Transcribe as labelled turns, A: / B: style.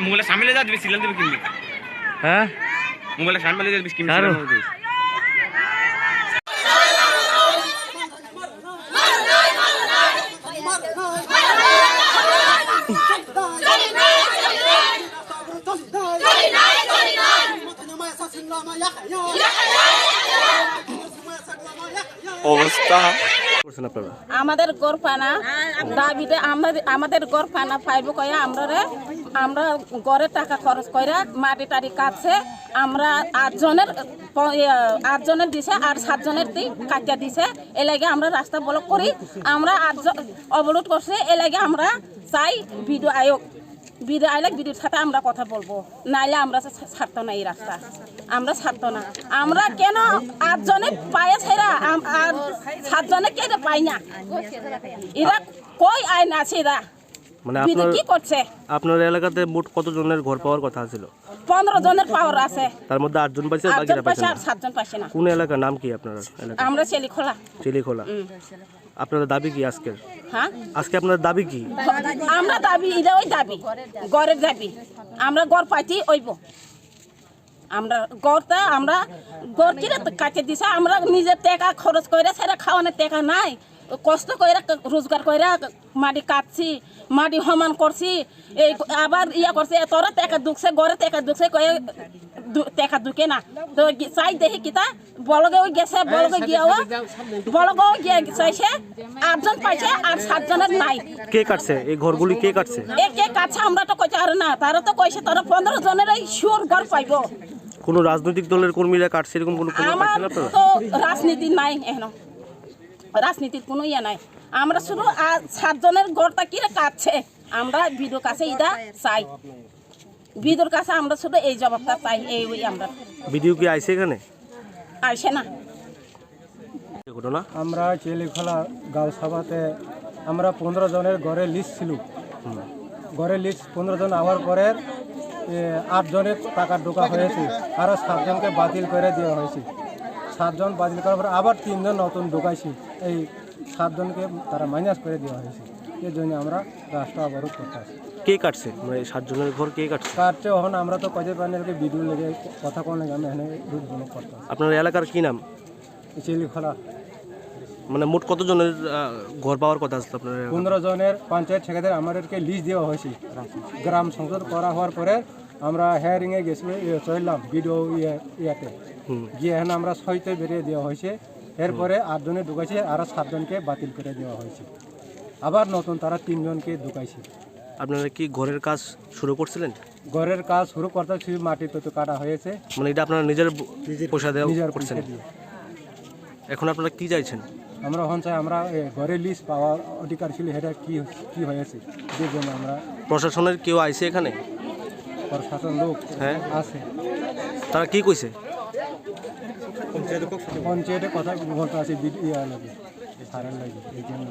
A: মোবাইলে সামিলে যা দিবি সিগন্যাল দিবি কিনবি
B: হ্যাঁ
A: মোবাইলে সামিলে যা দিবি কিনবি
B: অবস্থা
C: আমাদের গড় পানা দাবিতে আমাদের গড় পানা পাইব কয়া আমরা গড়ের টাকা খরচ কইরা মাটি টাড়ি কাটছে আমরা আটজনের দিছে আর 7 জনের কাটিয়া দিছে এর লাগে আমরা রাস্তা ব্লক করি আমরা 8 অবরোধ করছে এর লাগে আমরা চাই ভিডিও আইলে ভিডিওর সাথে আমরা কথা বলবো নাইলে আমরা ছাড়তো না এই রাস্তা আমরা ছাড়তো না আমরা কেন 8 জনে পায়ে ছেড়া আর 7 জনে কেন পাই না এরা কই আইন আছে এরা
B: মানে
C: কি করছে
B: আপনার এলাকাতে মোট কত জনের ঘর পাওয়ার কথা ছিল
C: 15 জনের পাওয়ার আছে
B: তার মধ্যে 8 জন পাইছে বাকিরা পাইছে
C: আর 7 জন পাইছে না
B: কোন এলাকার নাম কি আপনার এলাকা
C: আমরা চেলিখোলা
B: আপনাদের দাবি কি আজকের
C: হ্যাঁ
B: আজকে আপনাদের দাবি কি
C: আমরা দাবি এটা ওই দাবি গড়ের দাবি আমরা গড় পাইছি ওইব আমরা গড় কিরে কাটে দিছে আমরা নিজের টাকা খরচ করে সেটা খাওয়ানোর টাকা নাই কষ্ট করে রোজগার করে মাটি কাটছি মাটি সমান করছি এই আবার করছে তোরা টাকা দুখছে গড়ে টাকা দুখছে কয়ে টাকা দুকে না তো চাই দেখি কিতা বলগে গেছে বলগে চাইছে 8 জন পাইছে আর 7 জনের নাই
B: কে কাটছে এই ঘরগুলি কে কাটছে
C: কে কাটছে আমরা তো কইতে আর না তারা তো কইছে তারা 15 জনের শিওর ঘর পাইব
B: কোন রাজনৈতিক দলের কর্মীরা কাটছে এরকম কোনো
C: পাইছেন আপনারা তো রাজনীতি নাই এখন রাজনীতির কোনো ইয়ে নাই আমরা শুধু 7 জনের ঘরটা কিরে কাটছে আমরা ভিডিও কাছে এটা চাই ভিডিওর কাছে আমরা শুধু এই জবাবটা চাই এই আমরা
B: ভিডিও কি আইছে এখানে
C: আইছে না
B: ঘটনা
D: আমরা চেলিখোলা গাঁও সভাতে আমরা 15 জনের ঘরে লিস্ট ছিল ঘরে লিস্ট 15 জন আওয়ার পরে 8 জনের টাকা ঢোকা হয়েছে আরও 7 জনকে বাতিল করে দেওয়া হয়েছে 7 জন বাতিল করার পর আবার 3 জন নতুন ঢোকাইছি এই 7 জনকে তারা মাইনাস করে দেওয়া হয়েছে এর জন্য আমরা রাস্তা অবরোধ করতে আসি
B: কে কাটছে মানে 7 জনের ঘর কে কাটছে
D: এখন আমরা তো কজে প্যানেলকে ভিডিও লেগে কথা কোন লাগে আমি এখানে রুট ব্লক করতাম
B: আপনার এলাকার কি নাম
D: চেলিখোলা
B: মানে মোট কত জনের ঘর পাওয়ার কথা আছে আপনার
D: 15 জনের পঞ্চায়েত সেক্রেটারি আমাদেরকে লিস্ট দেওয়া হয়েছে গ্রাম সংসদ করা হওয়ার পরে আমরা হেয়ারিংয়ে গেছিল চললাম ভিডিও ইয়াতে গিয়ে এখানে আমরা 6তে বেরিয়ে দেওয়া হয়েছে এরপরে 8 জনে ঢুকাইছে আর 7 জনকে বাতিল করে দেওয়া হয়েছে আবার নতুন তারা 3 জনকে ঢুকাইছে
B: আপনারা কি ঘরের কাজ শুরু করছিলেন
D: ঘরের কাজ শুরু করতে মাটি তো কাটা হয়েছে
B: মানে এটা আপনারা নিজের পয়সা দেওয়া করছেন
D: দিয়ে
B: এখন আপনারা কি চাইছেন
D: আমরা এখন চাই আমরা ঘরের লিস্ট পাওয়ার অধিকার ছিল এটা কি হয়েছে যে জন্য আমরা
B: প্রশাসনের কেউ আইছে এখানে
D: প্রশাসন লোক
B: হ্যাঁ
D: আছে
B: তারা কি কইছে
D: পঞ্চায়েতে কথা বলতে আছে লাগে সারার লাগে এই জন্য